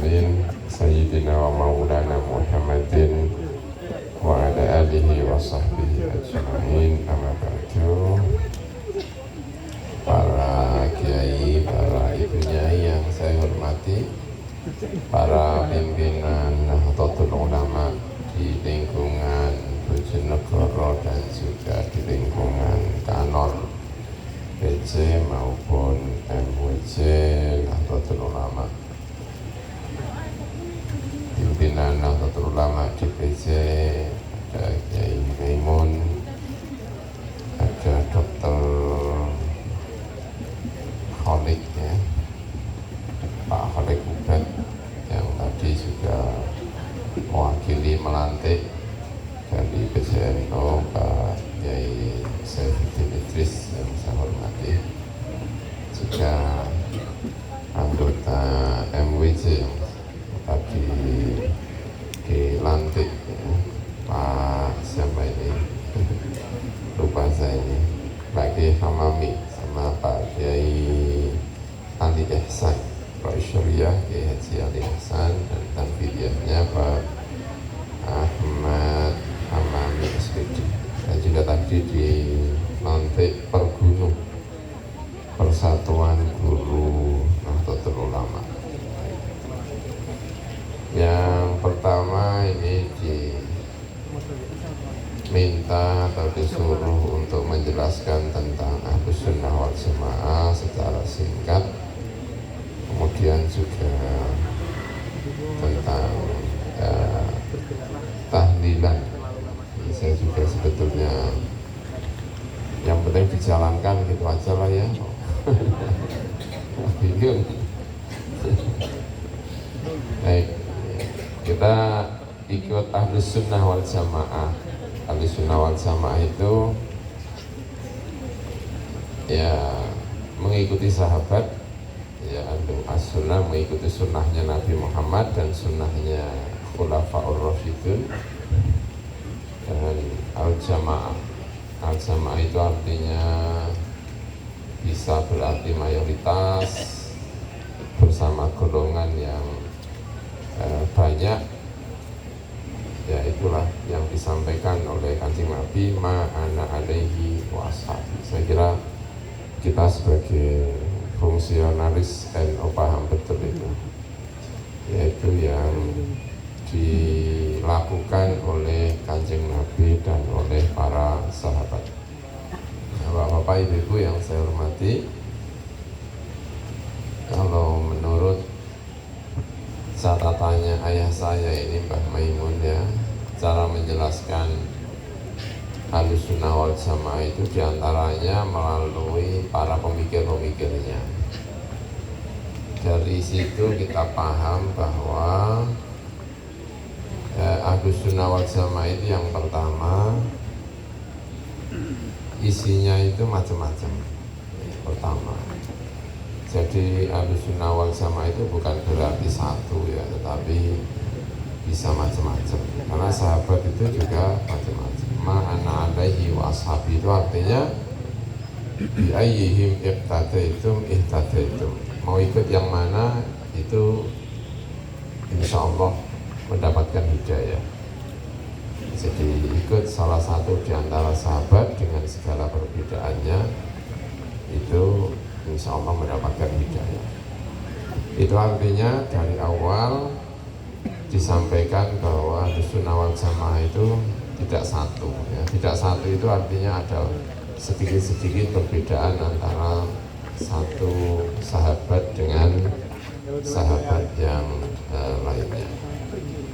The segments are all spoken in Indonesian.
mursalin Sayyidina wa maulana Muhammadin wa ala alihi wa sahbihi ajma'in. Amma ba'du. Para kiai, para ibu nyai yang saya hormati, para pimpinan Nahdlatul Ulama di lingkungan Bojonegoro dan juga di lingkungan Kanor PC maupun MWC Nahdlatul Ulama, pimpinan Nahdlatul Ulama di PC ada Kiai Maimun, ada Dr. Kholik ya, Pak Kholik Ubat yang tadi juga mewakili melantik dari PCNO, Pak Kiai Saifuddin Idris yang saya hormati, juga anggota MWC yang tadi dilantik ya, Pak siapa ini lupa saya ini, Pak Kiai Hamami sama Pak Kiai Ali Ihsan, Pak Syariah Kiai Haji Ali Ihsan, dan tanfidiyahnya Pak Ahmad Hamami SPD, dan juga tadi dilantik Pergunu Persatuan Guru Nahdlatul Ulama. Yang pertama ini diminta atau disuruh untuk menjelaskan tentang Ahlus Sunnah wal Jamaah secara singkat, kemudian juga tentang tahlilan. Saya juga sebetulnya yang penting dijalankan gitu aja lah ya. Bingung. Baik, kita ikut Ahlus Sunnah wal Jamaah. Ahlus Sunnah wal Jamaah itu ya mengikuti sahabat, ya as-sunnah mengikuti sunnahnya Nabi Muhammad dan sunnahnya Khulafaur Rasyidun. Dan al-jamaah, al-jamaah itu artinya bisa berarti mayoritas bersama golongan yang banyak. Ya itulah yang disampaikan oleh Kanjeng Nabi, ma'ana alaihi wa ashabi. Saya kira kita sebagai fungsionaris NU paham betul itu, yaitu yang dilakukan oleh Kanjeng Nabi dan oleh para sahabat. Bapak-bapak, ibu-ibu yang saya hormati, kalau menurut catatannya ayah saya ini Mbah Maimun ya, cara menjelaskan Ahlus Sunnah wal Jamaah itu diantaranya melalui para pemikir-pemikirnya. Dari situ kita paham bahwa Ahlus Sunnah wal Jamaah itu yang pertama isinya itu macam-macam. Pertama, jadi Ahlus Sunnah wal Jamaah itu bukan berarti satu ya, tetapi bisa macam-macam. Karena sahabat itu juga macam-macam. Ma'ana alaihi wa ashabi itu artinya bi ayyihim iqtadaitum ihtadaitum. Mau ikut yang mana itu insya Allah mendapatkan hidayah. Jadi ikut salah satu di antara sahabat dengan segala perbedaannya, itu insya Allah mendapatkan hidayah. Itu artinya dari awal disampaikan bahwa Sunnah wal Jamaah itu tidak satu ya. Tidak satu itu artinya ada sedikit-sedikit perbedaan antara satu sahabat dengan sahabat yang lainnya,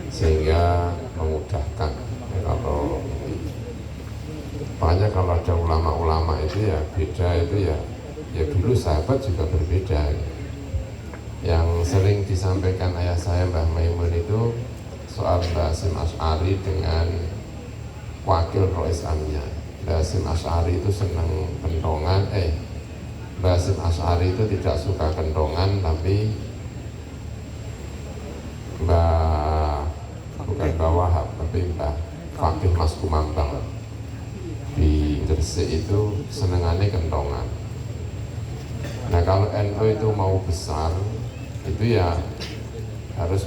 sehingga memudahkan ya. Kalau banyak kalau ada ulama-ulama itu ya beda itu ya dulu sahabat juga berbeda ya. Yang sering disampaikan ayah saya Mbah Maimun itu soal Mbah Hasyim Asy'ari dengan wakil Rois Amnya. Mbah Hasyim Asy'ari itu senang kentongan, Mbah Hasyim Asy'ari itu tidak suka kentongan, tapi bukan Mbah Wahab, tapi Mbah Fakih Mas Kumambang di Gresik itu senengannya kentongan. Nah kalau NU itu mau besar itu ya harus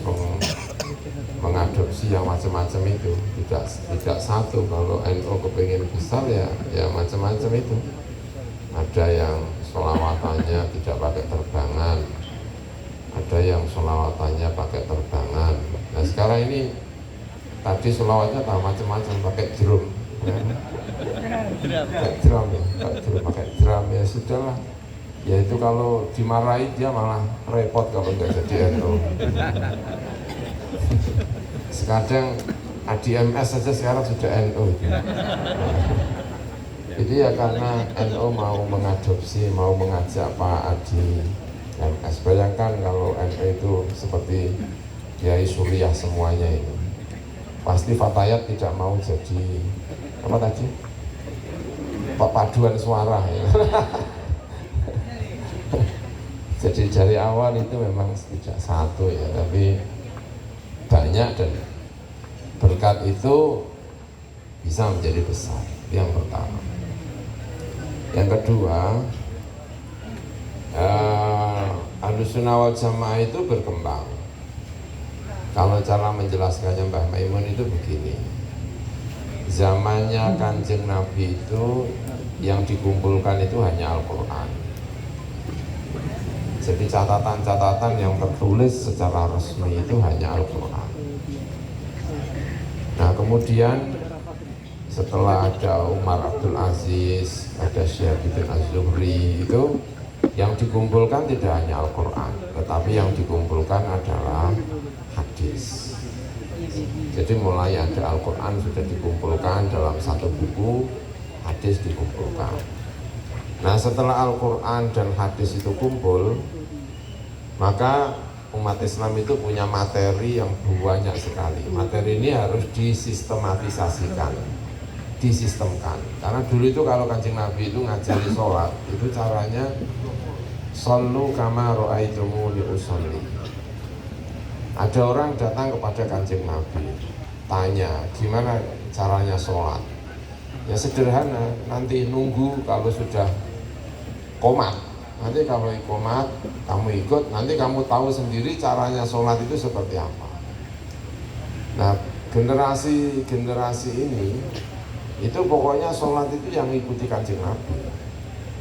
mengadopsi yang macam-macam itu, tidak satu. Kalau NU kepengen besar ya macam-macam itu. Ada yang sholawatannya tidak pakai terbangan, ada yang sholawatannya pakai terbangan. Nah sekarang ini tadi sholawatnya tak macam-macam, pakai drum ya. Pakai drum ya, pakai drum ya sudahlah. Ya itu kalau dimarahi dia malah repot kalau nggak jadi NU. Sekarang ADMS saja sekarang sudah NU. Itu ya karena NU mau mengadopsi, mau mengajak Pak Adi MS. Bayangkan kalau NU itu seperti Kiai Suriah semuanya ini, pasti Fatayat tidak mau jadi apa tadi? Paduan suara ya. Jadi dari awal itu memang tidak satu ya, tapi banyak dan berkat itu bisa menjadi besar. Yang pertama. Yang kedua, Ahlussunnah wal Jamaah itu berkembang. Kalau cara menjelaskannya Mbah Maimun itu begini. Zamannya Kanjeng Nabi itu yang dikumpulkan itu hanya Al-Quran. Jadi catatan-catatan yang tertulis secara resmi itu hanya Al-Quran. Nah kemudian setelah ada Umar Abdul Aziz, ada Syahibuddin Az-Zuhri, itu yang dikumpulkan tidak hanya Al-Quran, tetapi yang dikumpulkan adalah hadis. Jadi mulai ada Al-Quran sudah dikumpulkan dalam satu buku, hadis dikumpulkan. Nah setelah Al-Quran dan hadis itu kumpul, maka umat Islam itu punya materi yang banyak sekali. Materi ini harus disistematisasikan, disistemkan. Karena dulu itu kalau Kanjeng Nabi itu ngajari sholat, itu caranya shollu kama ra'aitumuni usolli. Ada orang datang kepada Kanjeng Nabi, tanya gimana caranya sholat. Ya sederhana, nanti nunggu kalau sudah komat, nanti kalau komat kamu ikut, nanti kamu tahu sendiri caranya sholat itu seperti apa. Nah generasi ini itu pokoknya sholat itu yang ikuti Kanjeng Nabi.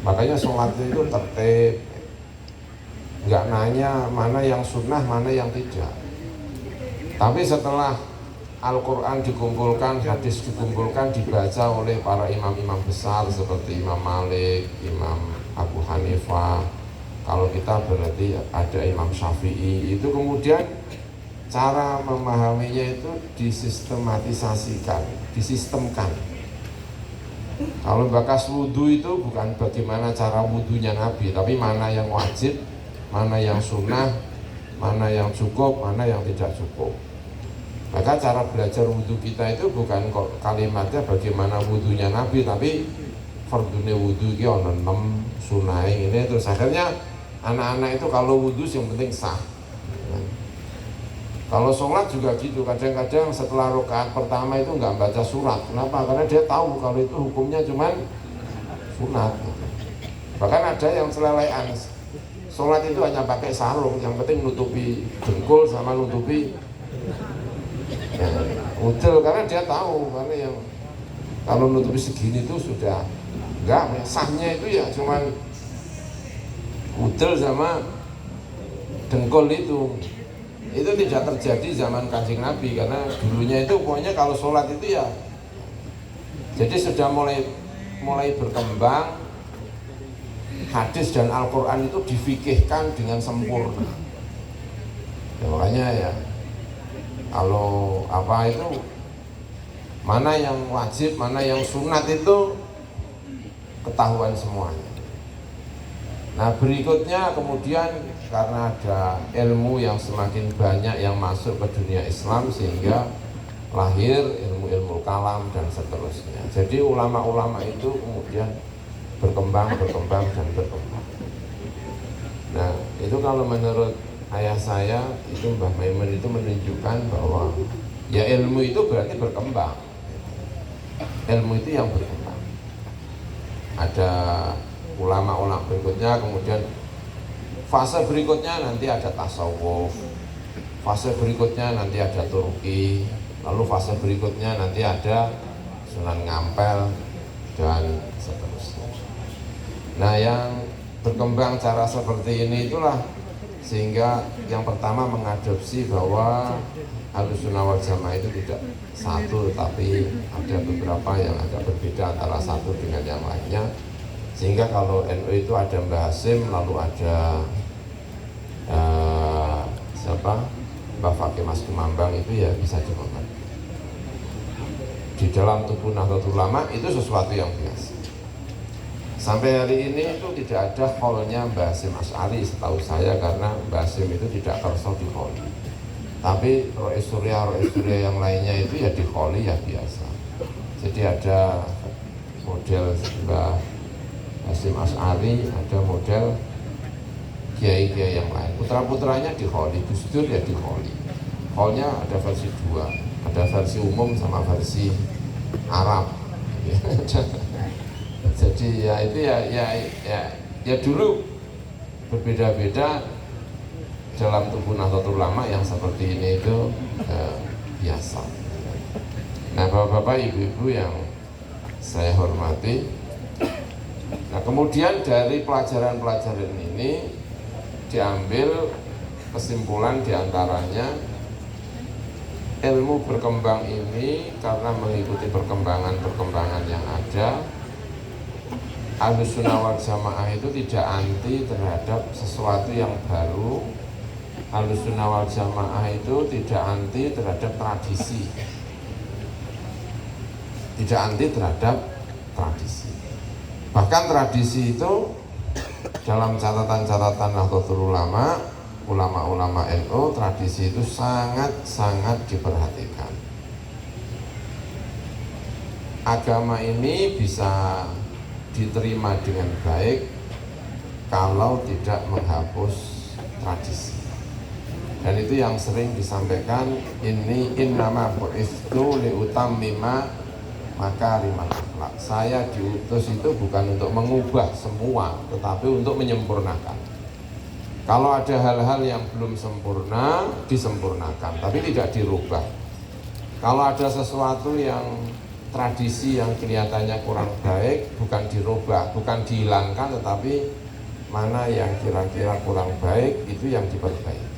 Makanya sholat itu tertib, nggak nanya mana yang sunnah mana yang tidak. Tapi setelah Al-Quran dikumpulkan, hadis dikumpulkan, dibaca oleh para imam-imam besar seperti Imam Malik, Imam Abu Hanifah. Kalau kita berarti ada Imam Syafi'i. Itu kemudian cara memahaminya itu disistematisasikan, disistemkan. Kalau bakas wudhu itu bukan bagaimana cara wudhunya Nabi, tapi mana yang wajib, mana yang sunnah, mana yang cukup, mana yang tidak cukup. Maka cara belajar wudhu kita itu bukan kok kalimatnya bagaimana wudhunya Nabi, tapi fardune wudhu ini ada 6 sunnah ini. Terus akhirnya anak-anak itu kalau wudhu yang penting sah. Kalau sholat juga gitu, kadang-kadang setelah rakaat pertama itu nggak baca surat. Kenapa? Karena dia tahu kalau itu hukumnya cuman sunat. Bahkan ada yang selelean, sholat itu hanya pakai sarung, yang penting nutupi dengkul sama nutupi udel, karena dia tahu karena yang kalau nutupi segini itu sudah enggak, sahnya itu ya cuman udel sama dengkul itu tidak terjadi zaman Kanjeng Nabi, karena dulunya itu pokoknya kalau sholat itu ya jadi sudah mulai berkembang hadis dan Al-Quran itu difikihkan dengan sempurna ya, makanya ya kalau apa itu mana yang wajib, mana yang sunat itu ketahuan semuanya. Nah berikutnya kemudian karena ada ilmu yang semakin banyak yang masuk ke dunia Islam sehingga lahir ilmu-ilmu kalam dan seterusnya. Jadi ulama-ulama itu kemudian berkembang. Nah itu kalau menurut ayah saya itu Mbah Maimun itu menunjukkan bahwa ya ilmu itu berarti berkembang. Ilmu itu yang berkembang. Ada ulama-ulama berikutnya, kemudian fase berikutnya nanti ada tasawuf, Fase berikutnya nanti ada Turki, lalu fase berikutnya nanti ada Sunan Ngampel, dan seterusnya. Nah, yang berkembang cara seperti ini itulah sehingga yang pertama mengadopsi bahwa Ahlussunnah wal Jamaah itu tidak satu, tapi ada beberapa yang agak berbeda antara satu dengan yang lainnya. Sehingga kalau NU itu ada Mbah Hasim, lalu ada Mbah Fakih Mas Kumambang, itu ya bisa dimengerti. Di dalam tubuh Nahdlatul Ulama itu sesuatu yang biasa. Sampai hari ini itu tidak ada kholnya Mbah Hasim Asy'ari setahu saya, karena Mbah Hasim itu tidak kerso di kholi. Tapi Rois Surya yang lainnya itu ya di kholi ya biasa. Jadi ada model Mbah Hasim Asy'ari, ada model kiai-kiai yang lain. Putra-putranya di kholi, Gus Dur ya di kholi. Kholnya ada versi dua, ada versi umum sama versi Arab. Jadi ya itu ya dulu berbeda-beda dalam tubuh Nahdlatul Ulama yang seperti ini itu biasa. Nah, bapak-bapak, ibu-ibu yang saya hormati, nah kemudian dari pelajaran-pelajaran ini diambil kesimpulan diantaranya ilmu berkembang ini karena mengikuti perkembangan yang ada. Ahlussunnah wal Jamaah itu tidak anti terhadap sesuatu yang baru. Ahlussunnah wal Jamaah itu tidak anti terhadap tradisi, tidak anti terhadap tradisi. Bahkan tradisi itu dalam catatan-catatan Nahdlatul Ulama, ulama-ulama NU, tradisi itu sangat-sangat diperhatikan. Agama ini bisa diterima dengan baik kalau tidak menghapus tradisi. Dan itu yang sering disampaikan, ini innama bu'itsu liutammima makarimal akhlak. Saya diutus itu bukan untuk mengubah semua, tetapi untuk menyempurnakan. Kalau ada hal-hal yang belum sempurna, disempurnakan, tapi tidak dirubah. Kalau ada sesuatu yang tradisi yang kelihatannya kurang baik, bukan dirubah, bukan dihilangkan, tetapi mana yang kira-kira kurang baik itu yang diperbaiki.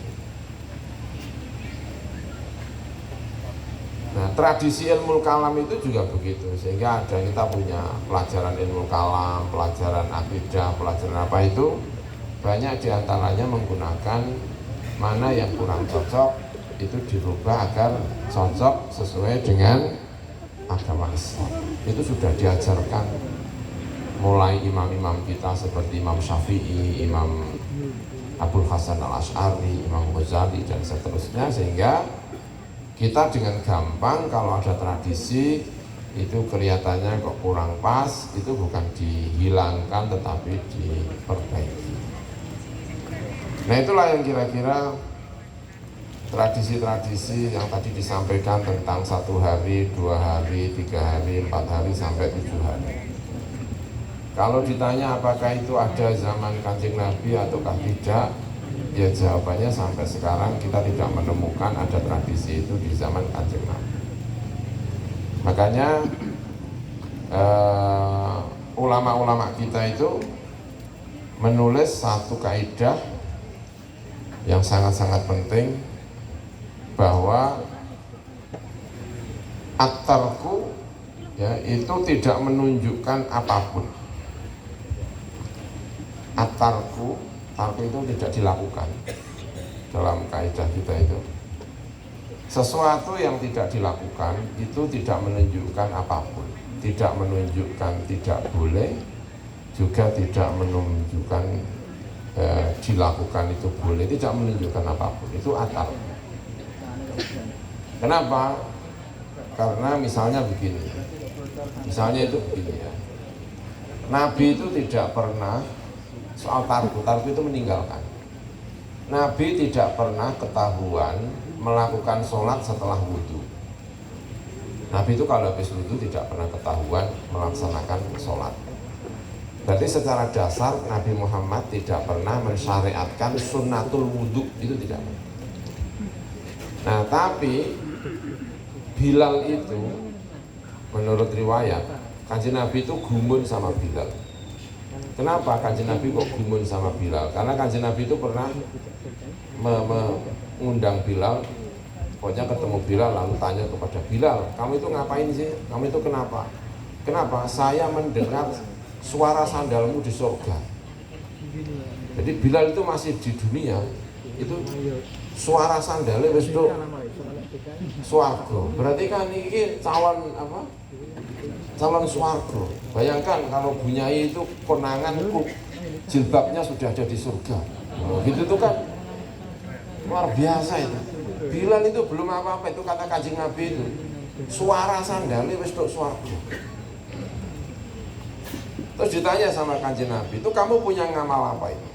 Nah, tradisi ilmu kalam itu juga begitu, sehingga ada kita punya pelajaran ilmu kalam, pelajaran akidah, pelajaran apa itu, banyak diantaranya menggunakan mana yang kurang cocok itu dirubah agar cocok sesuai dengan agama Islam. Itu sudah diajarkan mulai imam-imam kita seperti Imam Syafi'i, Imam Abul Hasan Al-Asy'ari, Imam Ghazali, dan seterusnya, sehingga kita dengan gampang kalau ada tradisi itu kelihatannya kok kurang pas, itu bukan dihilangkan tetapi diperbaiki. Nah, itulah yang kira-kira tradisi-tradisi yang tadi disampaikan tentang 1 hari, 2 hari, 3 hari, 4 hari, sampai 7 hari. Kalau ditanya apakah itu ada zaman Kanjeng Nabi ataukah tidak, ya jawabannya sampai sekarang kita tidak menemukan ada tradisi itu di zaman Kanjeng Nabi. Makanya ulama-ulama kita itu menulis satu kaidah yang sangat-sangat penting, bahwa at-tarku ya itu tidak menunjukkan apapun. At-tarku itu tidak dilakukan dalam kaidah kita itu. Sesuatu yang tidak dilakukan itu tidak menunjukkan apapun, tidak menunjukkan tidak boleh, juga tidak menunjukkan dilakukan itu boleh, tidak menunjukkan apapun. Itu at-tarku. Kenapa? Karena misalnya begini, misalnya itu begini ya, Nabi itu tidak pernah soal tarku itu meninggalkan. Nabi tidak pernah ketahuan melakukan sholat setelah wudhu. Nabi itu kalau habis wudhu tidak pernah ketahuan melaksanakan sholat. Berarti secara dasar Nabi Muhammad tidak pernah mensyariatkan sunnatul wudhu, itu tidak pernah. Nah tapi Bilal itu menurut riwayat Kanjeng Nabi itu gumun sama Bilal. Kenapa Kanjeng Nabi kok gumun sama Bilal? Karena Kanjeng Nabi itu pernah mengundang Bilal, pokoknya ketemu Bilal lalu tanya kepada Bilal, kamu itu ngapain sih? Kamu itu kenapa? Kenapa? Saya mendengar suara sandalmu di surga. Jadi Bilal itu masih di dunia, itu suara sandalnya wis do swarga. Berarti kan ini calon apa? Calon swarga. Bayangkan kalau Bunyai itu konangan jilbabnya sudah ada di surga. Gitu tuh kan luar biasa itu. Bilal itu belum apa-apa, itu kata Kanjeng Nabi itu suara sandalnya wis do swarga. Terus ditanya sama Kanjeng Nabi, itu kamu punya ngamal apa itu?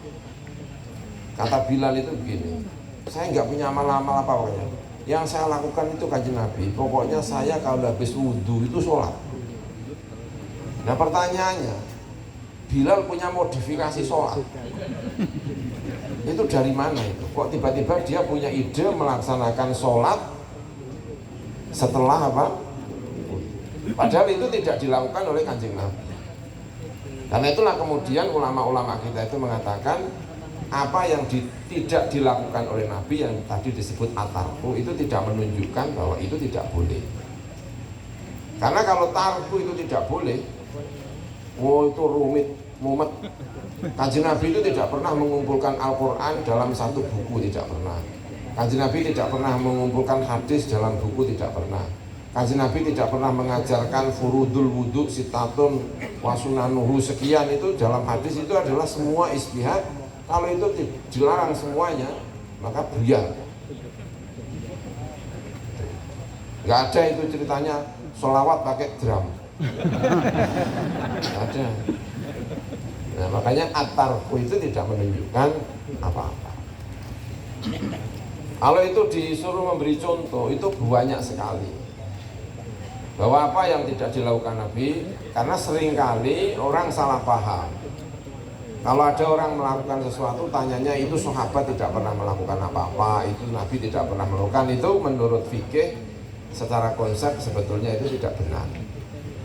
Kata Bilal itu begini, saya nggak punya amal-amal apa pokoknya. Yang saya lakukan itu Kanjeng Nabi, pokoknya saya kalau habis wudhu itu sholat. Nah pertanyaannya, Bilal punya modifikasi sholat. Itu dari mana itu? Kok tiba-tiba dia punya ide melaksanakan sholat setelah apa? Padahal itu tidak dilakukan oleh Kanjeng Nabi. Karena itulah kemudian ulama-ulama kita itu mengatakan apa yang tidak dilakukan oleh Nabi yang tadi disebut atarku itu tidak menunjukkan bahwa itu tidak boleh. Karena kalau tarku itu tidak boleh, itu rumit, mumet. Kanjeng Nabi itu tidak pernah mengumpulkan Al-Quran dalam satu buku, tidak pernah. Kanjeng Nabi tidak pernah mengumpulkan hadis dalam buku, tidak pernah. Kanjeng Nabi tidak pernah mengajarkan furudul wudhu sitatun wasunanuhu sekian, itu dalam hadis itu adalah semua istihad. Kalau itu dilarang semuanya maka buyar. Nggak ada itu ceritanya sholawat pakai drum. Nggak ada. Nah makanya at-tarku itu tidak menunjukkan apa-apa. Kalau itu disuruh memberi contoh itu banyak sekali. Bahwa apa yang tidak dilakukan Nabi, karena seringkali orang salah paham. Kalau ada orang melakukan sesuatu, tanyanya itu sahabat tidak pernah melakukan apa-apa, itu Nabi tidak pernah melakukan, itu menurut fikih secara konsep sebetulnya itu tidak benar.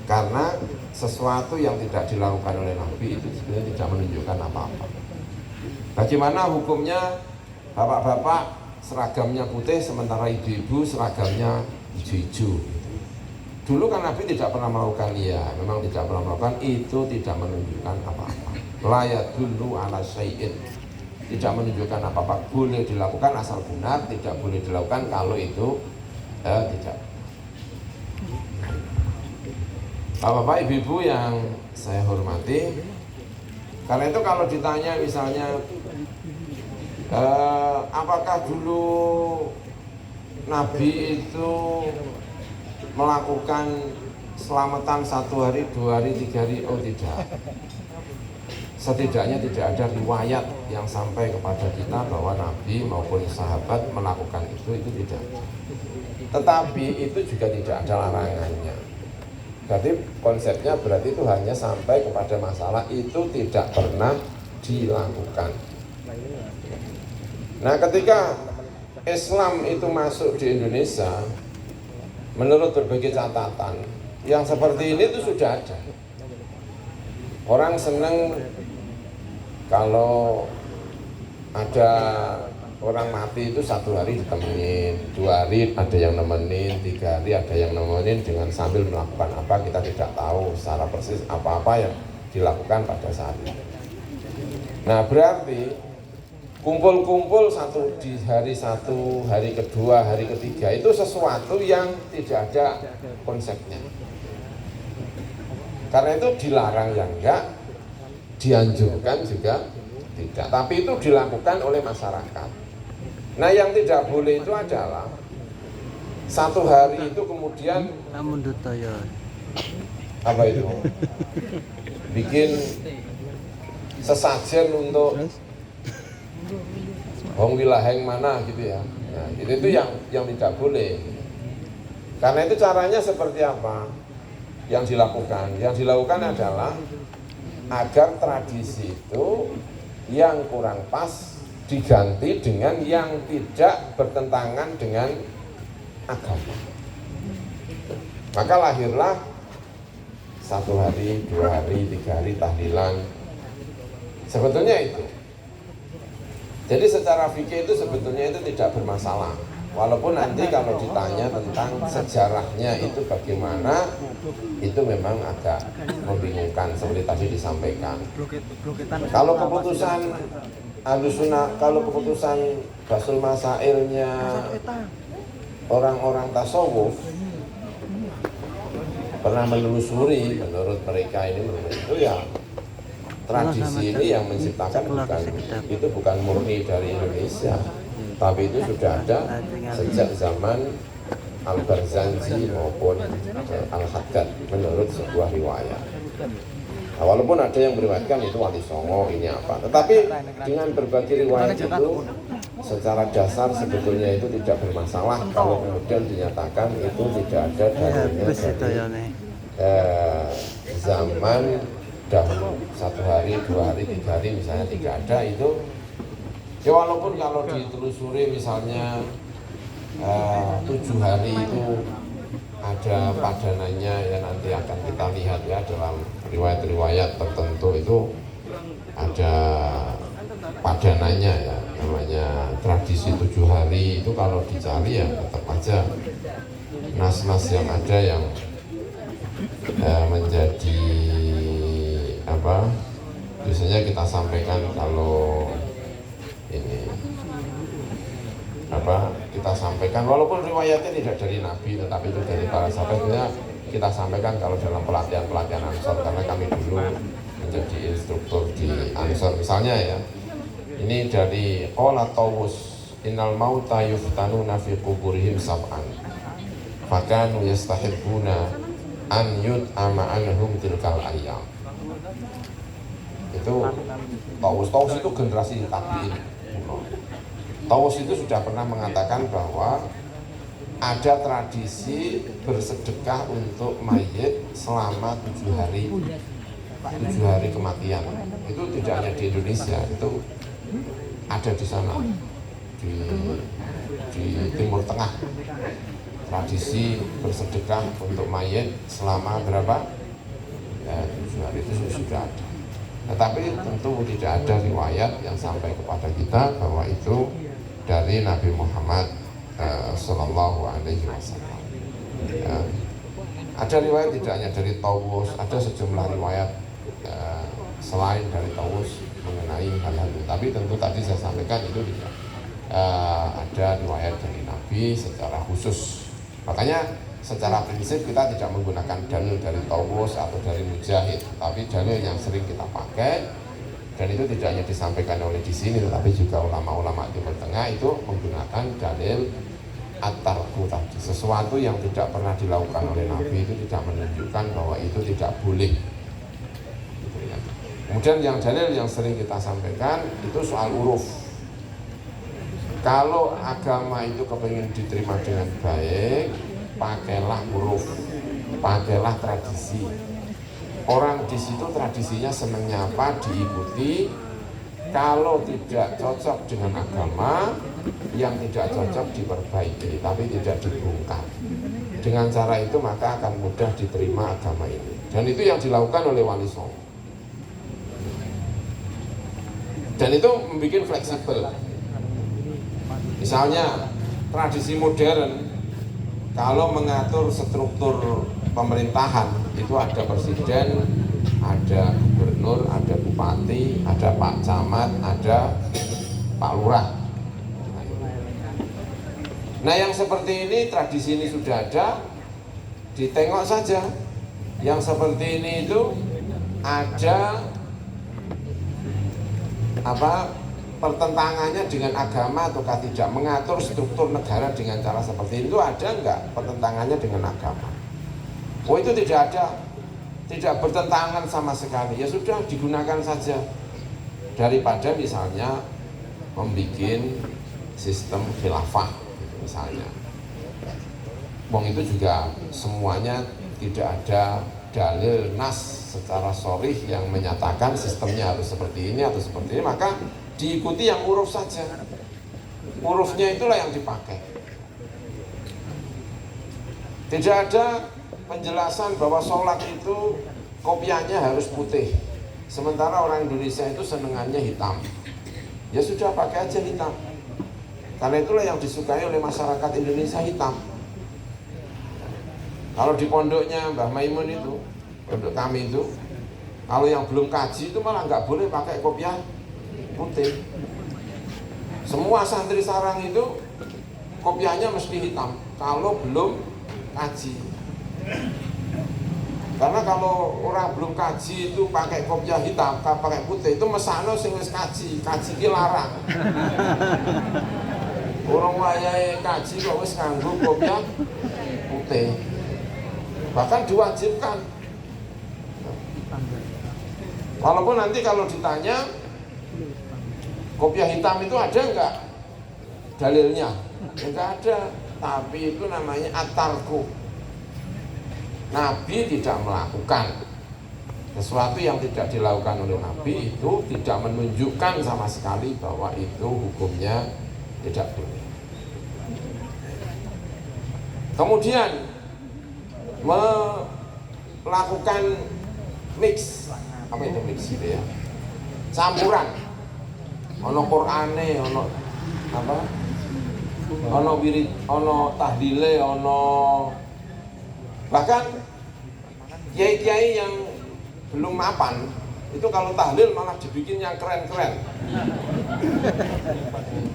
Karena sesuatu yang tidak dilakukan oleh Nabi itu sebenarnya tidak menunjukkan apa-apa. Bagaimana hukumnya bapak-bapak seragamnya putih sementara ibu-ibu seragamnya hijau-hijau? Dulu kan Nabi tidak pernah melakukan, ya memang tidak pernah melakukan, itu tidak menunjukkan apa-apa. La yadullu ala syai'in, tidak menunjukkan apa-apa, boleh dilakukan asal benar, tidak boleh dilakukan kalau itu tidak. Bapak-bapak, ibu-ibu yang saya hormati, karena itu kalau ditanya misalnya apakah dulu Nabi itu melakukan selamatan 1 hari, 2 hari, 3 hari, oh tidak. Setidaknya tidak ada riwayat yang sampai kepada kita bahwa Nabi maupun sahabat melakukan itu tidak. Tetapi itu juga tidak ada larangannya. Jadi konsepnya berarti itu hanya sampai kepada masalah itu tidak pernah dilakukan. Nah ketika Islam itu masuk di Indonesia, menurut berbagai catatan, yang seperti ini itu sudah ada. Orang senang kalau ada orang mati itu 1 hari ditemenin, 2 hari ada yang nemenin, 3 hari ada yang nemenin dengan sambil melakukan apa kita tidak tahu secara persis apa-apa yang dilakukan pada saat itu. Nah berarti kumpul-kumpul di hari 1, hari kedua, hari ketiga itu sesuatu yang tidak ada konsepnya. Karena itu dilarang yang enggak, dianjurkan juga tidak, tapi itu dilakukan oleh masyarakat. Nah yang tidak boleh itu adalah 1 hari itu kemudian apa itu bikin sesajen untuk wong wilayah yang mana gitu ya. Nah, itu yang tidak boleh. Karena itu caranya seperti apa? Yang dilakukan adalah agar tradisi itu yang kurang pas diganti dengan yang tidak bertentangan dengan agama. Maka lahirlah 1 hari, 2 hari, 3 hari tahlilan. Sebetulnya itu. Jadi secara fikih itu sebetulnya itu tidak bermasalah. Walaupun nanti kalau ditanya tentang sejarahnya itu bagaimana, itu memang agak membingungkan seperti tadi disampaikan. Kalau keputusan Ahlussunnah, kalau keputusan Basul Masailnya orang-orang tasawuf pernah menelusuri, menurut mereka ini itu ya tradisi ini yang menciptakan bukan murni dari Indonesia, tapi itu sudah ada sejak zaman Al-Barzanji maupun Al-Haddad menurut sebuah riwayat. Nah, walaupun ada yang meriwayatkan itu Wali Songo ini apa, tetapi dengan berbagai riwayat itu secara dasar sebetulnya itu tidak bermasalah kalau kemudian dinyatakan itu tidak ada dalilnya dari zaman dahulu 1 hari, 2 hari, 3 hari misalnya tidak ada itu. Ya walaupun kalau ditelusuri misalnya 7 hari itu ada padanannya, ya nanti akan kita lihat ya dalam riwayat-riwayat tertentu itu ada padanannya ya, namanya tradisi 7 hari itu kalau dicari ya tetap aja nas-nas yang ada yang menjadi apa, biasanya kita sampaikan kalau ini apa, kita sampaikan walaupun riwayatnya tidak dari Nabi tetapi itu dari para sahabatnya, kita sampaikan kalau dalam pelatihan Ansor, karena kami dulu menjadi instruktur di Ansor misalnya ya. Ini dari qala Tawus innal mauta yuftanuna fi quburihim sab'an fakanu yastahibbuna an yut'ama anhum tilkal ayyam. Itu Tawus itu generasi tabi'in. Tawus itu sudah pernah mengatakan bahwa ada tradisi bersedekah untuk mayit selama 7 hari kematian. Itu tidak hanya di Indonesia, itu ada di sana di Timur Tengah. Tradisi bersedekah untuk mayit selama berapa? Ya, 7 hari itu sudah ada. Tetapi tentu tidak ada riwayat yang sampai kepada kita bahwa itu dari Nabi Muhammad Sallallahu Alaihi Wasallam. Ya. Ada riwayat tidak hanya dari Tawus, ada sejumlah riwayat selain dari Tawus mengenai hal-hal itu. Tapi tentu tadi saya sampaikan itu tidak ada riwayat dari Nabi secara khusus. Makanya secara prinsip kita tidak menggunakan dalil dari Tawus atau dari Mujahid, tapi dalil yang sering kita pakai. Dan itu tidak hanya disampaikan oleh di sini, tetapi juga ulama-ulama Timur Tengah itu menggunakan dalil at-tarku tadi. Sesuatu yang tidak pernah dilakukan oleh Nabi itu tidak menunjukkan bahwa itu tidak boleh. Gitu ya. Kemudian yang dalil yang sering kita sampaikan itu soal uruf. Kalau agama itu kepingin diterima dengan baik, pakailah uruf, pakailah tradisi. Orang di situ tradisinya senangnya apa, diikuti. Kalau tidak cocok dengan agama, yang tidak cocok diperbaiki, tapi tidak dibongkar. Dengan cara itu maka akan mudah diterima agama ini. Dan itu yang dilakukan oleh Wali Songo. Dan itu membuat fleksibel. Misalnya tradisi modern, kalau mengatur struktur pemerintahan itu ada presiden, ada gubernur, ada bupati, ada pak camat, ada pak lurah. Nah yang seperti ini, tradisi ini sudah ada, ditengok saja. Yang seperti ini itu ada pertentangannya dengan agama ataukah tidak, mengatur struktur negara dengan cara seperti itu ada enggak pertentangannya dengan agama? Oh itu tidak ada, tidak bertentangan sama sekali, ya sudah digunakan saja. Daripada misalnya membuat sistem khilafah misalnya, wong itu juga semuanya tidak ada dalil nas secara sharih yang menyatakan sistemnya harus seperti ini atau seperti ini, maka diikuti yang huruf saja. Hurufnya itulah yang dipakai. Tidak ada penjelasan bahwa sholat itu kopiahnya harus putih. Sementara orang Indonesia itu senengannya hitam. Ya sudah, pakai aja hitam. Karena itulah yang disukai oleh masyarakat Indonesia, hitam. Kalau di pondoknya Mbah Maimun itu, pondok kami itu, kalau yang belum kaji itu malah nggak boleh pakai kopiah putih. Semua santri sarang itu kopiahnya mesti hitam kalau belum kaji. Karena kalau orang belum kaji itu pakai kopiah hitam, pakai putih, itu mesano sing wis kaji ki larang. Orang wayahe kaji kok wis nganggo kopiah putih. Bahkan diwajibkan. Walaupun nanti kalau ditanya kopiah hitam itu ada enggak dalilnya? Enggak ada, tapi itu namanya at-tarku. Nabi tidak melakukan sesuatu yang tidak dilakukan oleh Nabi, itu tidak menunjukkan sama sekali bahwa itu hukumnya tidak boleh. Kemudian melakukan mix, apa itu mix gitu ya, campuran, ono Qur'ane, ono apa, ono wirid, ono tahlile, ono bahkan kiai-kiai yang belum mapan itu kalau tahlil malah dibikin yang keren-keren,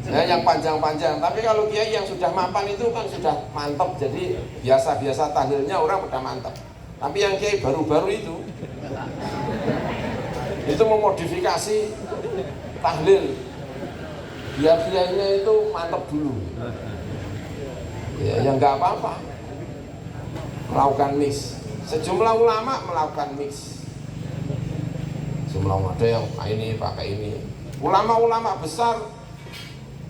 ya, yang panjang-panjang. Tapi kalau kiai yang sudah mapan itu kan sudah mantap, jadi biasa-biasa tahlilnya orang udah mantap. Tapi yang kiai baru-baru itu memodifikasi tahlil biar kiainya itu mantap dulu. Ya nggak apa-apa, melakukan mix. Sejumlah ulama melakukan mix. Sejumlah ada yang ini pakai ini. Ulama-ulama besar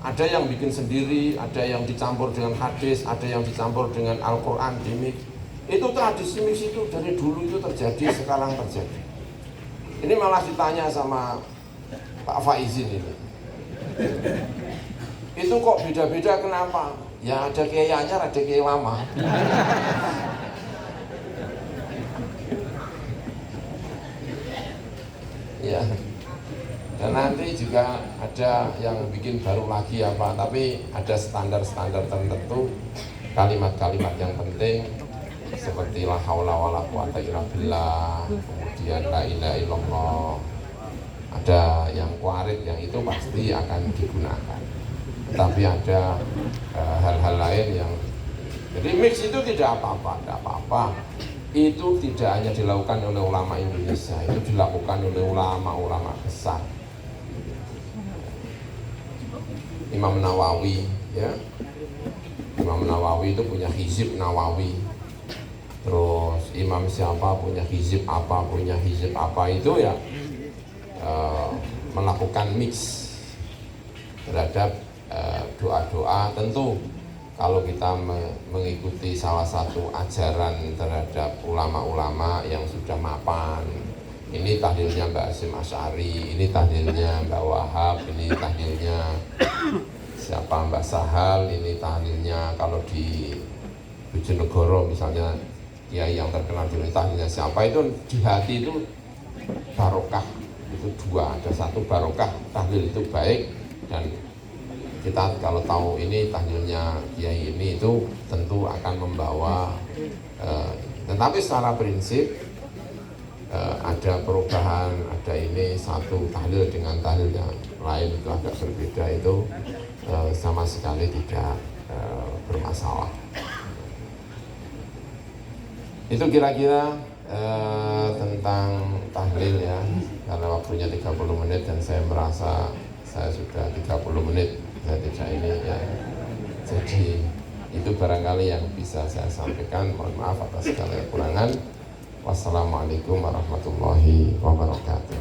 ada yang bikin sendiri, ada yang dicampur dengan hadis, ada yang dicampur dengan Al-Quran di mix. Itu tradisi mix itu dari dulu itu terjadi, sekarang terjadi. Ini malah ditanya sama Pak Faizin ini. Itu kok beda-beda, kenapa? Ya ada kiai anyar, ada kiai lama. Ya, dan nanti juga ada yang bikin baru lagi apa, tapi ada standar-standar tertentu, kalimat-kalimat yang penting seperti la haula wala quwata illa billah, kemudian la ilaha illallah. Ada yang kuarit yang itu pasti akan digunakan. Tapi ada hal-hal lain yang, jadi mix itu tidak apa-apa. Itu tidak hanya dilakukan oleh ulama Indonesia, itu dilakukan oleh ulama-ulama besar. Imam Nawawi, ya, Imam Nawawi itu punya hizib Nawawi. Terus imam siapa punya hizib apa itu ya, melakukan mix terhadap doa-doa. Tentu kalau kita mengikuti salah satu ajaran terhadap ulama-ulama yang sudah mapan, ini tahlilnya Mbak Hasyim Asy'ari, ini tahlilnya Mbak Wahab, ini tahlilnya siapa Mbak Sahal, ini tahlilnya kalau di Bojonegoro misalnya kiai yang terkenal di tahlilnya siapa, itu di hati itu barokah. Itu dua, ada satu barokah, tahlil itu baik, dan kita kalau tahu ini tahlilnya kiai ini itu tentu akan membawa tetapi secara prinsip ada perubahan, ada ini satu tahlil dengan tahlil yang lain itu agak berbeda, itu sama sekali tidak bermasalah. Itu kira-kira tentang tahlil ya, karena waktunya 30 menit dan saya merasa saya sudah 30 menit saya tidak ini ya, jadi itu barangkali yang bisa saya sampaikan. Mohon maaf atas segala kekurangan. Wassalamualaikum warahmatullahi wabarakatuh.